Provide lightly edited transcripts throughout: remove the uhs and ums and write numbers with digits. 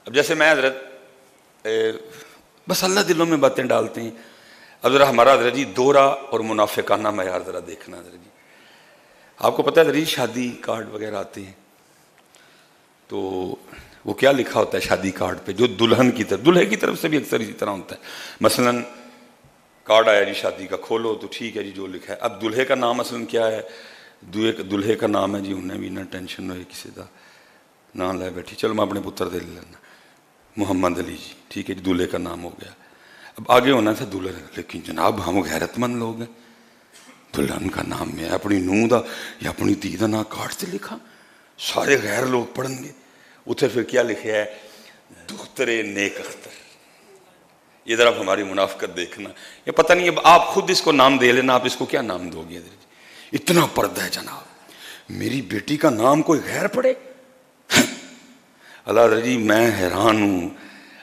اب جیسے میں حضرت بس اللہ دلوں میں باتیں ڈالتے ہیں. اب ذرا ہمارا حضرت جی دورہ اور منافقانہ معیار ذرا دیکھنا حضرت جی. آپ کو پتہ ہے حضرت جی شادی کارڈ وغیرہ آتے ہیں تو وہ کیا لکھا ہوتا ہے شادی کارڈ پہ, جو دلہن کی طرف, دلہے کی طرف سے بھی اکثر اسی طرح ہوتا ہے. مثلاً کارڈ آیا جی شادی کا, کھولو تو ٹھیک ہے جی جو لکھا ہے. اب دلہے کا نام مثلاً کیا ہے, دلہے کا نام ہے جی, انہیں بھی نہ ٹینشن ہوئے کسی کا نام لے بیٹھی, چلو میں اپنے پتر دے لینا محمد علی جی, ٹھیک ہے جی دلہے کا نام ہو گیا. اب آگے ہونا تھا دلہن, لیکن جناب ہم غیرت مند لوگ ہیں, دلہن کا نام میں اپنی نوح دا یا اپنی دھی دا نام کارڈ سے لکھا, سارے غیر لوگ پڑھیں گے. اتنے پھر کیا لکھا ہے, دختر نیک اختر. یہ ذرا ہماری منافقت دیکھنا, یہ پتہ نہیں اب آپ خود اس کو نام دے لینا, آپ اس کو کیا نام دو گے. اتنا پردہ ہے جناب, میری بیٹی کا نام کوئی غیر پڑھے. اللہ حضرت جی میں حیران ہوں,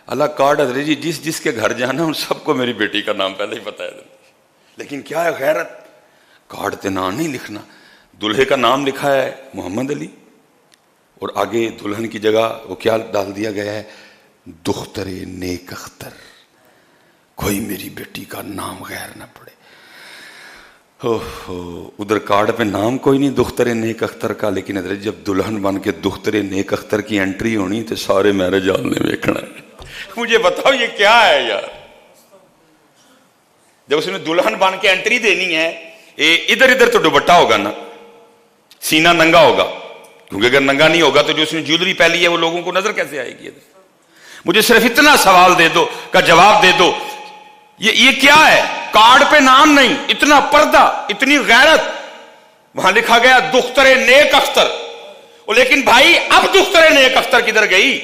اللہ کارڈ حضرت جی جس جس کے گھر جانا ان سب کو میری بیٹی کا نام پہلے ہی پتہ ہے, لیکن کیا ہے غیرت, کارڈ تے نام نہیں لکھنا. دلہے کا نام لکھا ہے محمد علی اور آگے دلہن کی جگہ وہ کیا ڈال دیا گیا ہے, دختر نیک اختر. کوئی میری بیٹی کا نام غیر نہ پڑے. ادھر کارڈ پہ نام کوئی نہیں دختر نیک اختر کا, لیکن حضرت جب دلہن بن کے دختر نیک اختر کی انٹری ہونی تو سارے میرج ہال نے دیکھنا ہے. مجھے بتاؤ یہ کیا ہے یار. جب اس نے دلہن بن کے انٹری دینی ہے, ادھر ادھر تو دوپٹہ ہوگا نا, سینہ ننگا ہوگا, کیونکہ اگر ننگا نہیں ہوگا تو جو اس نے جیولری پہلی ہے وہ لوگوں کو نظر کیسے آئے گی. مجھے صرف اتنا سوال دے دو, کا جواب دے دو, یہ کیا ہے. کارڈ پہ نام نہیں, اتنا پردہ, اتنی غیرت. وہاں لکھا گیا دختر نیک اختر, لیکن بھائی اب دختر نیک اختر کدھر گئی.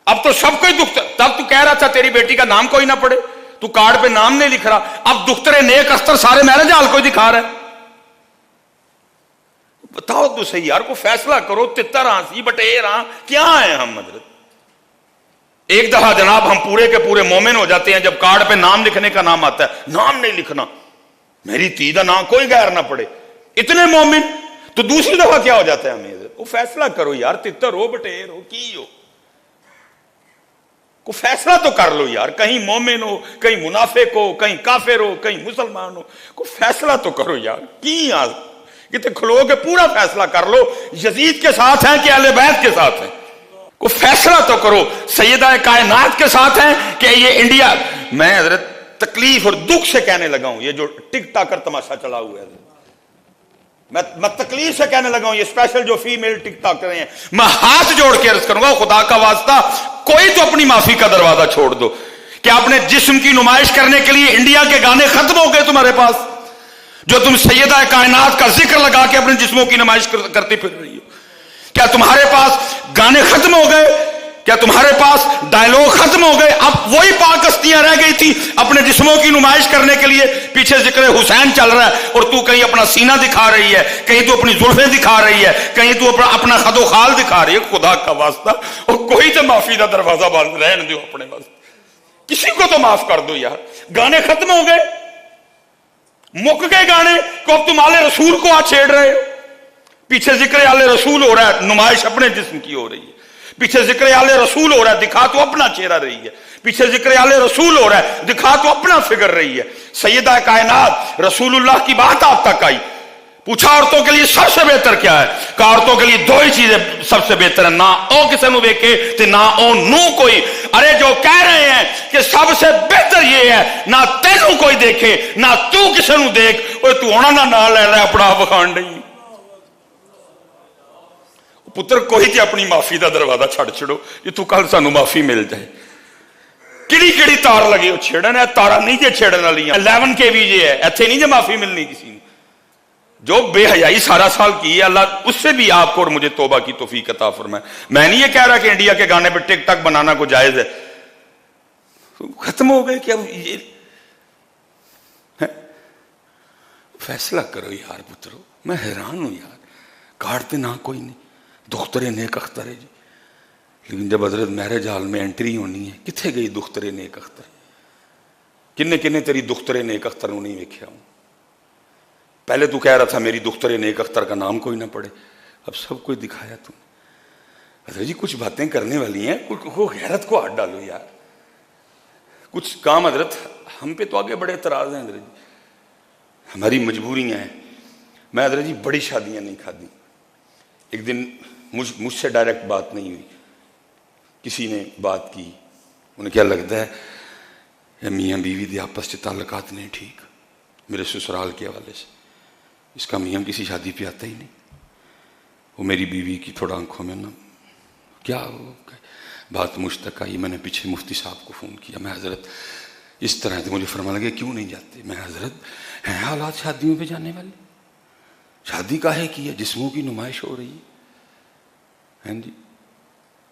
اب تو سب کوئی دختر, تب تو کہہ رہا تھا تیری بیٹی کا نام کوئی نہ پڑے, تو کارڈ پہ نام نہیں لکھ رہا, اب دختر نیک اختر سارے میرج ہال کوئی دکھا رہا ہے. بتاؤ تو صحیح یار, کو فیصلہ کرو. تتر ہاں سی بٹیر ہاں کیا ہے ہم حضرت. ایک دفعہ جناب ہم پورے کے پورے مومن ہو جاتے ہیں جب کارڈ پہ نام لکھنے کا نام آتا ہے, نام نہیں لکھنا, میری تھی دا نام کوئی غیر نہ پڑے. اتنے مومن تو دوسری دفعہ کیا ہو جاتا ہے ہمیں, وہ فیصلہ کرو یار, تتر ہو بٹیر ہو کی ہو, کو فیصلہ تو کر لو یار. کہیں مومن ہو, کہیں منافق ہو, کہیں کافر ہو, کہیں مسلمان ہو, کو فیصلہ تو کرو یار. کی یار کتنے کھلو کے پورا فیصلہ کر لو, یزید کے ساتھ ہیں کہ اہل بیت کے ساتھ ہیں. کو فیصلہ تو کرو, سیدہ کائنات کے ساتھ ہیں کہ یہ انڈیا. میں حضرت تکلیف اور دکھ سے کہنے لگا ہوں, یہ جو ٹک ٹاکر تماشا چلا ہوا ہے, میں تکلیف سے کہنے لگا ہوں, یہ اسپیشل جو فیمیل ٹک ٹاکر ہیں, میں ہاتھ جوڑ کے عرض کروں گا خدا کا واسطہ کوئی تو اپنی معافی کا دروازہ چھوڑ دو. کہ اپنے جسم کی نمائش کرنے کے لیے انڈیا کے گانے ختم ہو گئے تمہارے پاس, جو تم سیدہ کائنات کا ذکر لگا کے اپنے جسموں کی نمائش کرتی پھر رہی ہو. کیا تمہارے پاس گانے ختم ہو گئے, کیا تمہارے پاس ڈائلوگ ختم ہو گئے. اب وہی پاک ہستیاں رہ گئی تھی اپنے جسموں کی نمائش کرنے کے لیے, پیچھے ذکر حسین چل رہا ہے اور تو کہیں اپنا سینہ دکھا رہی ہے, کہیں تو اپنی زلفیں دکھا رہی ہے, کہیں تو اپنا خد و خال دکھا رہی ہے. خدا کا واسطہ اور کوئی تو معافی کا دروازہ بند رہنے دو اپنے واسطے, کسی کو تو معاف کر دو یار. گانے ختم ہو گئے, مک گئے گانے, کو اب تم آل رسول کو چھیڑ رہے ہو. پیچھے ذکر آل رسول ہو رہا ہے, نمائش اپنے جسم کی ہو رہی ہے. پیچھے ذکر آل رسول ہو رہا ہے, دکھا تو اپنا چہرہ رہی ہے. پیچھے ذکر آل رسول ہو رہا ہے, دکھا تو اپنا فگر رہی ہے. سیدہ کائنات رسول اللہ کی بات آپ تک آئی, پوچھا عورتوں کے لیے سب سے بہتر کیا ہے, کہ عورتوں کے لیے دو ہی چیزیں سب سے بہتر ہیں, نہ او کسی نو دیکھے تے نہ او نو کوئی. ارے جو کہہ رہے ہیں کہ سب سے بہتر یہ ہے نہ تینوں کوئی دیکھے نہ تو کسی نو دیکھ, تو ہونا نہ لے رہا اپنا بخان نہیں. پتر کوئی تے اپنی معافی دا دروازہ چھڑ چھڑو, یہ تو کل سانو معافی مل جائے. کیڑی کیڑی تار لگے ہو چھڑن ہے, تارا نہیں جے چھڑن والی 11 کے بھی ہے, ایتھے نہیں جے معافی ملنی کسی نے. جو بے حیائی سارا سال کی ہے, اللہ اس سے بھی آپ کو اور مجھے توبہ کی توفیق عطا فرمائے. میں نہیں یہ کہہ رہا کہ انڈیا کے گانے پہ ٹک ٹاک بنانا کو جائز ہے, ختم ہو گئے. کیا یہ فیصلہ کرو یار پترو, میں حیران ہوں یار. کاٹتے نہ کوئی نہیں, دختر نیک اختر ہے جی, لیکن جب حضرت میرج ہال میں انٹری ہونی ہے, کتنے گئی دختر نیک اختر. کنے کنے تیری دختر نیک اختر نو نہیں ویکھیا ہوں. پہلے تو کہہ رہا تھا میری دختر نیک اختر کا نام کوئی نہ پڑے, اب سب کوئی دکھایا تم نے. حضرت جی کچھ باتیں کرنے والی ہیں، کو غیرت کو ہاتھ ڈالو یار. کچھ کام حضرت ہم پہ تو آگے بڑے اعتراض ہیں حضرت جی، ہماری مجبوریاں ہیں. میں حضرت جی بڑی شادیاں نہیں کھادی. ایک دن مجھ سے ڈائریکٹ بات نہیں ہوئی، کسی نے بات کی، انہیں کیا لگتا ہے یا میاں بیوی دے آپس سے تعلقات نہیں ٹھیک میرے سسرال کے حوالے سے، اس کا میاں کسی شادی پہ آتا ہی نہیں. وہ میری بیوی کی تھوڑا آنکھوں میں نا کیا بات مجھ تک آئی. میں نے پیچھے مفتی صاحب کو فون کیا، میں حضرت اس طرح سے، مجھے فرما لگے کیوں نہیں جاتے. میں حضرت ہیں حالات شادیوں پہ جانے والے، شادی کاہے کی ہے؟ جسموں کی نمائش ہو رہی ہے جی،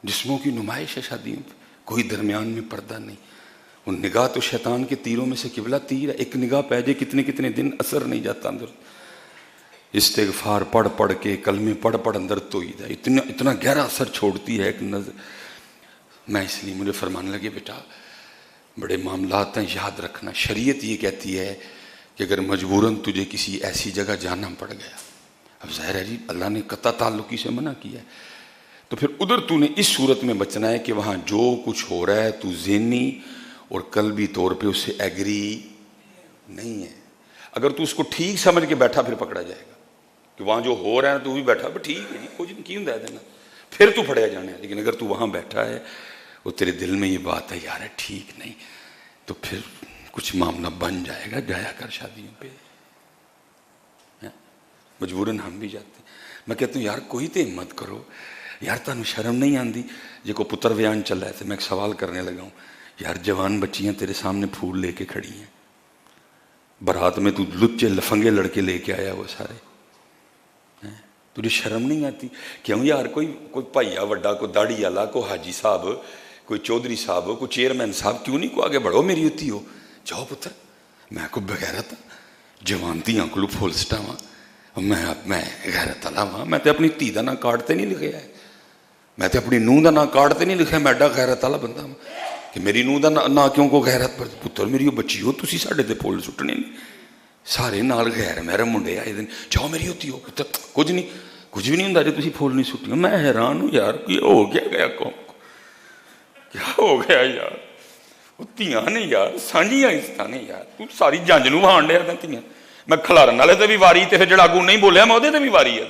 جسموں کی نمائش ہے شادیوں پہ، کوئی درمیان میں پردہ نہیں. وہ نگاہ تو شیطان کے تیروں میں سے قبلہ تیر ہے، ایک نگاہ پہ جائے کتنے کتنے دن اثر نہیں جاتا اندر. استغفار پڑھ پڑھ کے، کلمے پڑھ پڑھ اندر تو اتنا گہرا اثر چھوڑتی ہے ایک نظر. میں اس لیے مجھے فرمانے لگے بیٹا بڑے معاملات ہیں، یاد رکھنا شریعت یہ کہتی ہے کہ اگر مجبوراً تجھے کسی ایسی جگہ جانا پڑ گیا، اب ظاہر ہے جی اللہ نے قطع تعلقی سے منع کیا ہے، تو پھر ادھر تو نے اس صورت میں بچنا ہے کہ وہاں جو کچھ ہو رہا ہے تو ذہنی اور قلبی طور پہ اس سے ایگری نہیں ہے. اگر تو اس کو ٹھیک سمجھ کے بیٹھا پھر پکڑا جائے گا کہ وہاں جو ہو رہا ہے تو بھی بیٹھا ٹھیک ہے جی کچھ نہیں کیوں دے دینا، پھر تو پھڑیا جانا ہے. لیکن اگر تو وہاں بیٹھا ہے وہ تیرے دل میں یہ بات ہے یار ہے ٹھیک نہیں، تو پھر کچھ معاملہ بن جائے گا. جایا کر شادیوں پہ، مجبوراً ہم بھی جاتے ہیں. میں کہتا ہوں یار کوئی تو ہمت کرو یار، تانوں شرم نہیں آندی؟ جے کو پتر بیان چلا ہے تو میں ایک سوال کرنے لگا ہوں یار، جوان بچیاں تیرے سامنے پھول لے کے کھڑی ہیں، برات میں تو لچے لفنگے لڑکے لے کے آیا وہ سارے، تجھے شرم نہیں آتی؟ کیوں یار کوئی بھائیا وڈا، کوئی داڑھی والا، کوئی حاجی صاحب، کوئی چودھری صاحب، کوئی چیئرمین صاحب، کیوں نہیں کو آگے بڑھو میری ہوتی ہو، جاؤ پتر. میں کو بغیرت جوان دھیاں کو پھول سٹاواں، میں غیرت والا ہاں. میں تے اپنی دھی دا نام کارڈ تے نہیں لکھیا ہے، میں تے اپنی نوح دا نام کارڈ تے نہیں لکھیا. میں ایڈا غیرت والا بندہ ہوں کہ میری نوح دا نام کیوں کو غیرت پر. پتر میری وہ بچی ہو، تسی ساڈے تے پھول سٹنے نہیں، سارے نال غیر محرم منڈے آئے دن، جاؤ میری ہوتی ہو. پتر کچھ بھی نہیں ہوں جی تسی پھول نہیں سٹی. میں حیران ہوں یار یہ ہو گیا قوم کو، کیا ہو گیا یار؟ وہ تیاں نے یار سانجیاں عزتاں نے یار، تو ساری جنج نو وہان ڈیا تیاں. میں کھلارن والے تے بھی واری تے جڑا اگوں نہیں بولیا میں تے بھی واری ہے.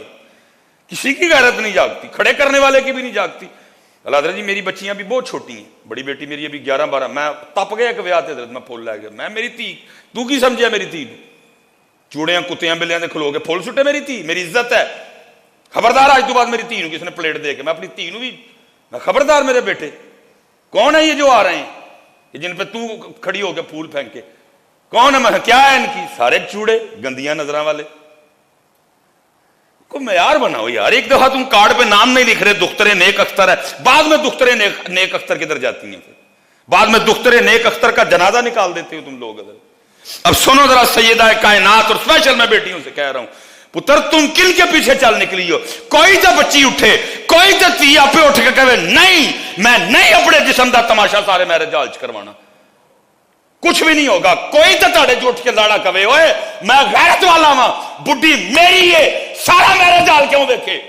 کسی کی غیرت نہیں جاگتی، کھڑے کرنے والے کی بھی نہیں جاگتی. اللہ حضرت جی میری بچیاں بھی بہت چھوٹی ہیں، بڑی بیٹی میری ابھی 11-12، میں تپ گیا ایک ویاہ تے حضرت میں پھول لے گیا. میں میری تھی تو کی سمجھیا میری تھی نو؟ چوڑیاں کتیاں بلیاں دے کھلو کے پھول سٹے میری تھی؟ میری عزت ہے، خبردار آج تو بعد میری تھی نو کسی نے پلیٹ دے کے. میں اپنی تھی نو بھی میں خبردار، میرے بیٹے کون ہے یہ جو آ رہے ہیں کہ جن پہ تو کھڑی ہو کے پھول پھینک کے، کون ہے؟ میں کیا ہے ان کی؟ سارے چوڑے گندیاں نظراں والے. کو معیار بناؤ یار. ایک دفعہ تم کارڈ پہ نام نہیں لکھ رہے دختر نیک اختر ہے، بعد میں دختر نیک اختر کدھر جاتی ہیں؟ پھر بعد میں دختر نیک اختر کا جنازہ نکال دیتے ہو تم لوگ. اب سنو ذرا سیدہ کائنات اور اسپیشل میں بیٹیوں سے کہہ رہا ہوں، پتر تم کل کے پیچھے چل نکلی ہو؟ کوئی تو بچی اٹھے، کوئی تو تھی آپ اٹھ کے کہے نہیں میں نہیں اپنے جسم دا تماشا سارے میرے جال چ کروانا، کچھ بھی نہیں ہوگا. کوئی تو تاڑے جو اٹھ کے لاڑا کہے اوئے میں غیرت والا ہاں، بڈھی میری ہے، سارا میرے جال کیوں دیکھے؟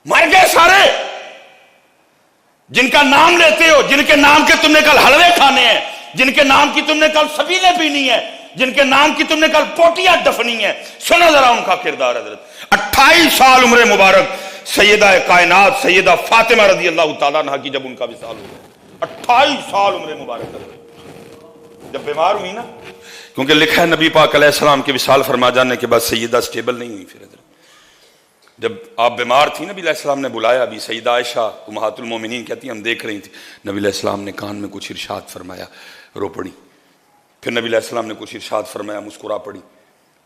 مر گئے سارے جن کا نام لیتے ہو، جن کے نام کے تم نے کل حلوے کھانے ہیں، جن کے نام کی تم نے کل سبیلیں پینی ہے، جن کے نام کی تم نے کل پوٹیاں دفنی ہیں. سنو ذرا ان کا کردار. حضرت 28 سال عمر مبارک سیدہ کائنات سیدہ فاطمہ رضی اللہ تعالیٰ عنہ کی جب ان کا وصال ہوا، 28 سال عمر مبارک جب بیمار ہوئی نا، کیونکہ لکھا ہے نبی پاک علیہ السلام کے وصال فرما جانے کے بعد سیدہ سٹیبل نہیں ہوئی. پھر جب آپ بیمار تھی نبی علیہ السلام نے بلایا، ابھی سیدہ عائشہ امہات المومنین کہتی ہیں ہم دیکھ رہی تھی، نبی علیہ السلام نے کان میں کچھ ارشاد فرمایا، رو پڑی. پھر نبی علیہ السلام نے کچھ ارشاد فرمایا، مسکرا پڑی.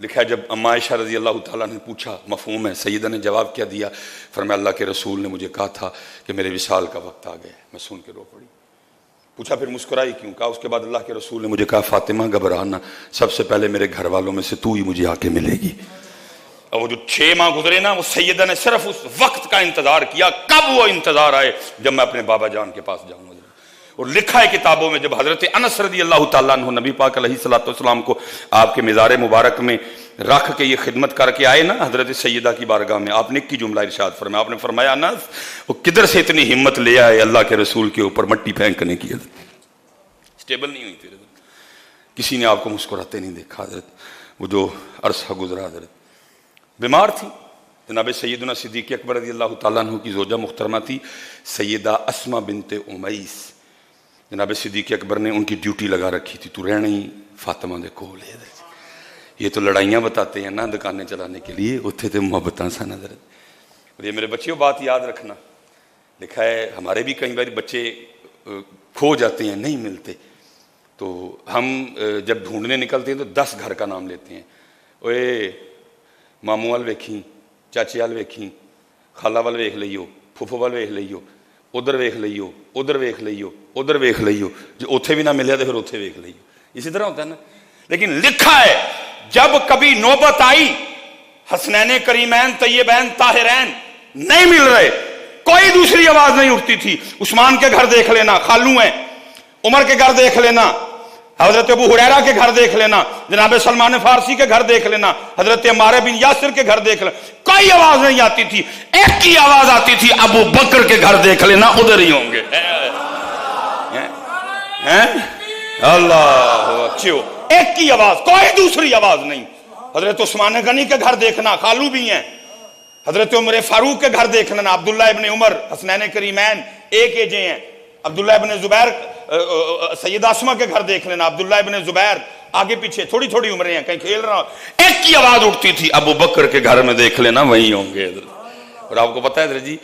لکھا ہے جب اما عائشہ رضی اللہ تعالیٰ نے پوچھا مفہوم ہے، سیدہ نے جواب کیا دیا؟ فرمایا اللہ کے رسول نے مجھے کہا تھا کہ میرے وصال کا وقت آ گیا. میں سن کے رو پڑی. پوچھا پھر مسکرائی کیوں؟ کہا اس کے بعد اللہ کے رسول نے مجھے کہا فاطمہ گھبرانا، سب سے پہلے میرے گھر والوں میں سے تو ہی مجھے آ کے ملے گی. اور وہ جو 6 ماہ گزرے نا، وہ سیدہ نے صرف اس وقت کا انتظار کیا، کب وہ انتظار آئے جب میں اپنے بابا جان کے پاس جاؤں گا. اور لکھا ہے کتابوں میں جب حضرت انس رضی اللہ تعالیٰ عنہ نبی پاک علیہ الصلوۃ والسلام کو آپ کے مزار مبارک میں رکھ کے یہ خدمت کر کے آئے نا حضرت سیدہ کی بارگاہ میں، آپ نے ایک کی جملہ ارشاد فرمایا، آپ نے فرمایا انس وہ کدھر سے اتنی ہمت لے آئے اللہ کے رسول کے اوپر مٹی پھینکنے کی، اسٹیبل نہیں ہوئی تھی حضرت، کسی نے آپ کو مسکراتے نہیں دیکھا حضرت، وہ جو عرصہ گزرا حضرت بیمار تھی، جناب سیدنا صدیق اکبر رضی اللہ تعالیٰ عنہ کی زوجہ محترمہ تھی سیدہ اسماء بنت امیس، جناب صدیق اکبر نے ان کی ڈیوٹی لگا رکھی تھی، تو رہنا ہی فاطمہ دے کول ہے حضرت، یہ تو لڑائیاں بتاتے ہیں نا دکانیں چلانے کے لیے، اتھے تھے محبتاں سن حضرت۔ اور یہ میرے بچیوں بات یاد رکھنا، لکھا ہے ہمارے بھی کئی بار بچے کھو جاتے ہیں نہیں ملتے، تو ہم جب ڈھونڈنے نکلتے ہیں تو 10 گھر کا نام لیتے ہیں، اوے ماموں وال ویکھی، چاچے وال ویکھی، خالہ وال ویکھ لئیو، پھوپھو وال ویکھ لئیو، ادھر ویکھ لئیو، ادھر ویکھ لئیو، ادھر ویکھ لئیو، جو اتھے بھی نہ ملے تو پھر اتھے ویکھ لئیو، اسی طرح ہوتا ہے نا۔ لیکن لکھا ہے جب کبھی نوبت آئی حسنین کریمین طیبین طاہرین نہیں مل رہے، کوئی دوسری آواز نہیں اٹھتی تھی، عثمان کے گھر دیکھ لینا خالو ہیں، عمر کے گھر دیکھ لینا، حضرت ابو ہریرہ کے گھر دیکھ لینا، جناب سلمان فارسی کے گھر دیکھ لینا، حضرت عمار بن یاسر کے گھر دیکھ لینا، کوئی آواز نہیں آتی تھی، ایک ہی آواز آتی تھی، ابو بکر کے گھر دیکھ لینا ادھر ہی ہوں گے۔ اللہ اچھو، ایک کی آواز، کوئی دوسری آواز نہیں۔ حضرت عثمان غنی کے گھر دیکھنا خالو بھی ہیں، حضرت عمر فاروق کے گھر دیکھ لینا، عبداللہ ابن عمر حسنین کریمین ایک ایجے ہیں، عبداللہ ابن زبیر سیدہ اسماء کے گھر دیکھ لینا، عبداللہ ابن زبیر آگے پیچھے تھوڑی تھوڑی عمریں ہیں، کہیں کھیل رہا ہوں، ایک کی آواز اٹھتی تھی، ابو بکر کے گھر میں دیکھ لینا وہیں ہوں گے۔ اور آپ کو پتہ ہے حضرت جی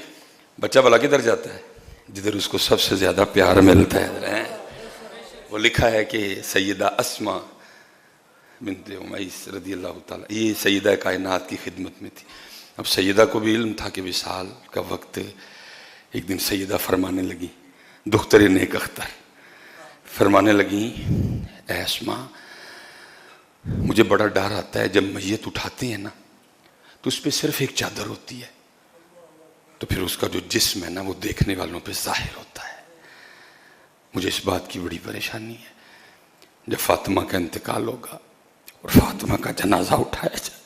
بچہ بھلا کدھر جاتا ہے؟ جدھر اس کو سب سے زیادہ پیار ملتا ہے۔ وہ لکھا ہے کہ سیدہ اسماء بنت امیس رضی اللہ تعالیٰ یہ سیدہ کائنات کی خدمت میں تھی۔ اب سیدہ کو بھی علم تھا کہ وصال کا وقت، ایک دن سیدہ فرمانے لگی، دختر نیک اختر فرمانے لگی، اے اسماء مجھے بڑا ڈر آتا ہے جب میت اٹھاتے ہیں نا تو اس پہ صرف ایک چادر ہوتی ہے، تو پھر اس کا جو جسم ہے نا وہ دیکھنے والوں پہ ظاہر ہوتا ہے، مجھے اس بات کی بڑی پریشانی ہے، جب فاطمہ کا انتقال ہوگا اور فاطمہ کا جنازہ اٹھایا جائے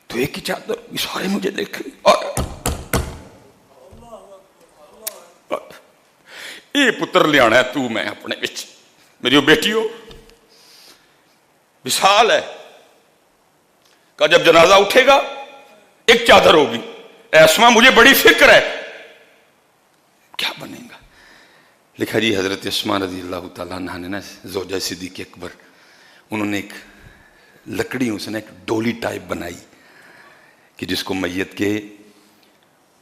تو ایک ہی چادر ہوگی، سارے مجھے دیکھیں اور یہ پتر لے آنا ہے تو میں اپنے بچ میری بیٹیوں وصال ہے کہ جب جنازہ اٹھے گا ایک چادر ہوگی، اے اسماء مجھے بڑی فکر ہے کیا بنے گا۔ لکھا جی حضرت اسماء رضی اللہ تعالیٰ عنہ نے نا زوجہ صدیق اکبر، انہوں نے ایک لکڑی اس نے ایک ڈولی ٹائپ بنائی کہ جس کو میت کے،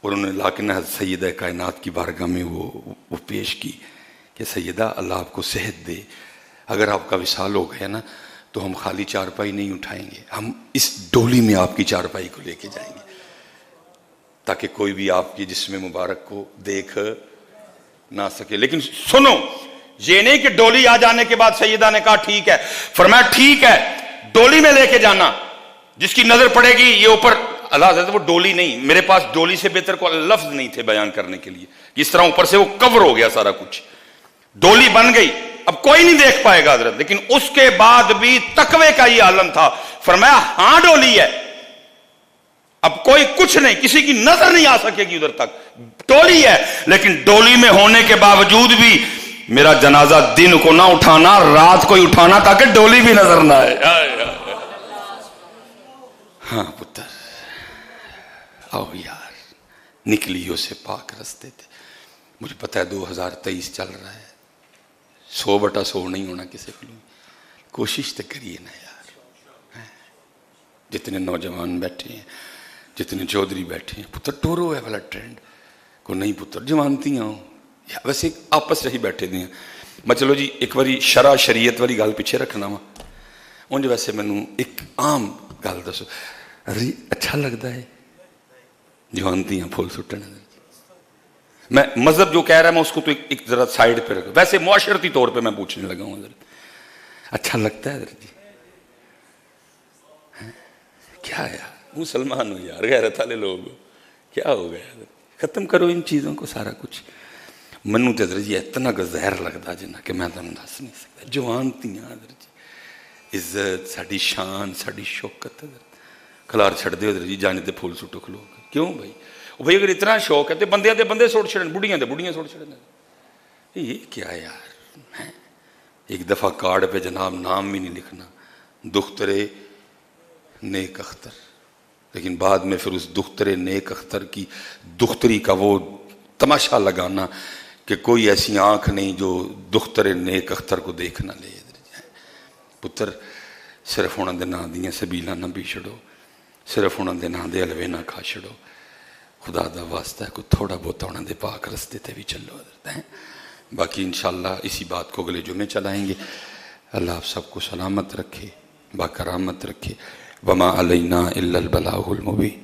اور انہوں نے لا کے نا سیدہ کائنات کی بارگاہ میں وہ پیش کی کہ سیدہ اللہ آپ کو صحت دے، اگر آپ کا وصال ہو گیا نا تو ہم خالی چارپائی نہیں اٹھائیں گے، ہم اس ڈولی میں آپ کی چارپائی کو لے کے جائیں گے تاکہ کوئی بھی آپ کی جسم مبارک کو دیکھ نہ سکے۔ لیکن سنو، یہ نہیں کہ ڈولی آ جانے کے بعد سیدہ نے کہا ٹھیک ہے، فرمایا ٹھیک ہے ڈولی میں لے کے جانا، جس کی نظر پڑے گی یہ اوپر، اللہ حضرت وہ ڈولی نہیں، میرے پاس ڈولی سے بہتر کو لفظ نہیں تھے بیان کرنے کے لیے، اس طرح اوپر سے وہ کور ہو گیا سارا کچھ، ڈولی بن گئی، اب کوئی نہیں دیکھ پائے گا حضرت، لیکن اس کے بعد بھی تقوی کا یہ عالم تھا، فرمایا ہاں ڈولی ہے، اب کوئی کچھ نہیں، کسی کی نظر نہیں آ سکے گی ادھر تک، ڈولی ہے، لیکن ڈولی میں ہونے کے باوجود بھی میرا جنازہ دن کو نہ اٹھانا، رات کو ہی اٹھانا تاکہ ڈولی بھی نظر نہ آئے۔ ہاں پتر آؤ یار، نکلیوں سے پاک رستے تھے، مجھے پتا ہے 2023 چل رہا ہے، 100/100 نہیں ہونا کسی کو، کوشش تو کریے نا یار، جتنے نوجوان بیٹھے ہیں، جتنے چودھری بیٹھے ہیں، پتر ٹورو ہے والا ٹرینڈ کو نہیں پتر جوانتی ہوں یا ویسے آپس سے ہی بیٹھے دیا میں، چلو جی ایک باری شرع شریعت والی گل پیچھے رکھنا وا، انج ویسے مینوں ایک عام گل دسو، اچھا لگتا ہے جوانتیاں پھول سٹنے، میں مذہب جو کہہ رہا ہے میں اس کو تو ایک ذرا سائڈ پہ رکھوں، ویسے معاشرتی طور پہ میں پوچھنے لگا ہوں حضرت، اچھا لگتا ہے حضرت جی؟ کیا یار مسلمان ہو یار، غیرت والے لوگ ہو، کیا ہو گیا حضرت؟ ختم کرو ان چیزوں کو سارا کچھ، منو تو حضرت جی اتنا کا زہر لگتا جنا کہ میں تمہیں دس نہیں سکتا. جوان تیاں حضرت جی، عزت ساڈی شان ساڈی شوکت حضرت کھلار چھڑ دے حضرت جی، جانے تے پھول سٹو کھلو گے. کیوں بھائی؟ بھائی اگر اتنا شوق ہے تو بندے دے بندے سوٹ چھڑن، بڑھیاں دے بڑھیاں سوٹ چھڑن. یہ کیا یار؟ ایک دفعہ کارڈ پہ جناب نام بھی نہیں لکھنا، دخترے نیک اختر، لیکن بعد میں پھر اس دخترے نیک اختر کی دختری کا وہ تماشا لگانا کہ کوئی ایسی آنکھ نہیں جو دخترے نیک اختر کو دیکھ نہ لے. پتر صرف انہوں دے نام دیاں سبیلاں نہ پی چھڑو، صرف انہوں دے نام دے حلوے نہ کھا چھڑو. خدا دا واسطہ ہے کوئی تھوڑا بہت انہوں دے پاک رستے تے بھی چلو حضرت ہیں. باقی انشاءاللہ اسی بات کو اگلے جمعے چلائیں گے. اللہ آپ سب کو سلامت رکھے، باکرامت رکھے. وما علینا الا البلاغ المبین.